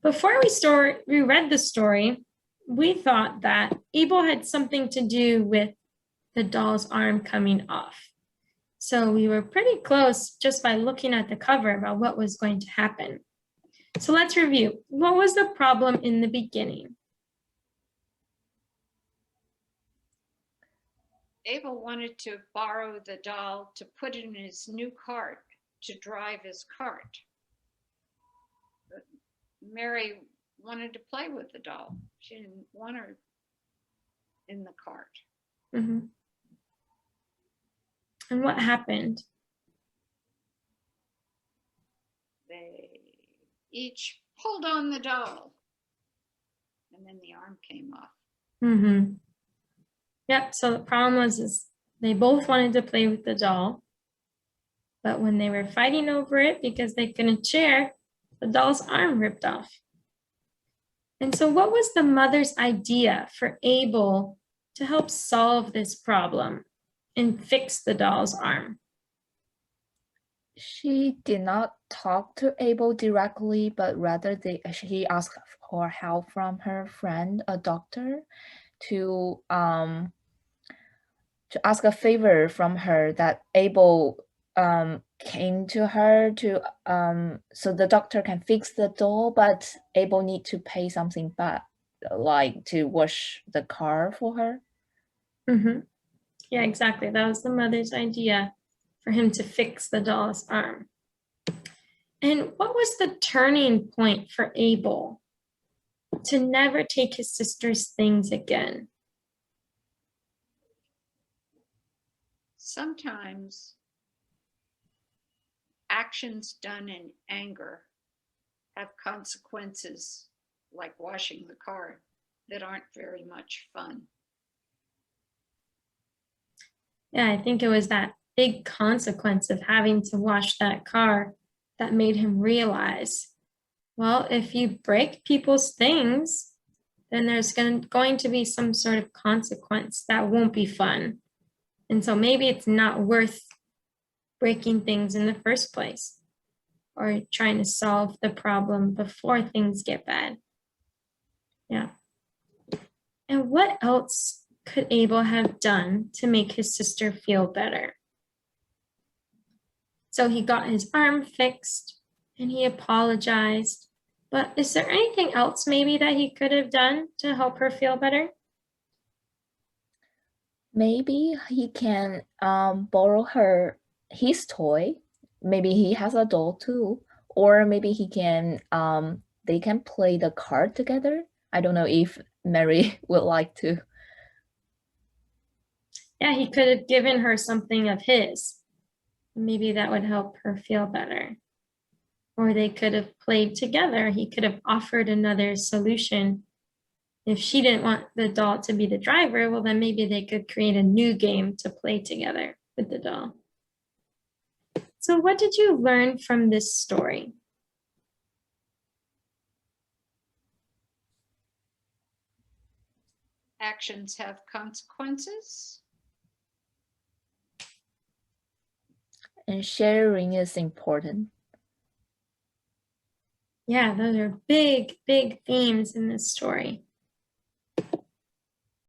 Before we read the story, we thought that Abel had something to do with the doll's arm coming off. So we were pretty close just by looking at the cover about what was going to happen. So let's review. What was the problem in the beginning? Abel wanted to borrow the doll to put in his new cart to drive his cart. But Mary wanted to play with the doll. She didn't want her in the cart. Mm-hmm. And what happened? They each pulled on the doll, and then the arm came off. Mm-hmm. Yep, so the problem was they both wanted to play with the doll, but when they were fighting over it because they couldn't share, the doll's arm ripped off. And so what was the mother's idea for Abel to help solve this problem and fix the doll's arm? She did not talk to Abel directly, but rather she asked for help from her friend, a doctor, to ask a favor from her that Abel came to her to so the doctor can fix the doll, but Abel need to pay something back, like to wash the car for her. Mm-hmm. Yeah, exactly. That was the mother's idea for him to fix the doll's arm. And what was the turning point for Abel to never take his sister's things again? Sometimes actions done in anger have consequences, like washing the car, that aren't very much fun. Yeah, I think it was that big consequence of having to wash that car that made him realize, well, if you break people's things, then there's going to be some sort of consequence that won't be fun. And so maybe it's not worth breaking things in the first place or trying to solve the problem before things get bad. Yeah. And what else could Abel have done to make his sister feel better? So he got his arm fixed and he apologized. But is there anything else maybe that he could have done to help her feel better? Maybe he can borrow his toy. Maybe he has a doll too, or maybe he can they can play the card together. I don't know if Mary would like to. Yeah, he could have given her something of his. Maybe that would help her feel better. Or they could have played together. He could have offered another solution. If she didn't want the doll to be the driver, well, then maybe they could create a new game to play together with the doll. So what did you learn from this story? Actions have consequences. And sharing is important. Yeah, those are big, big themes in this story.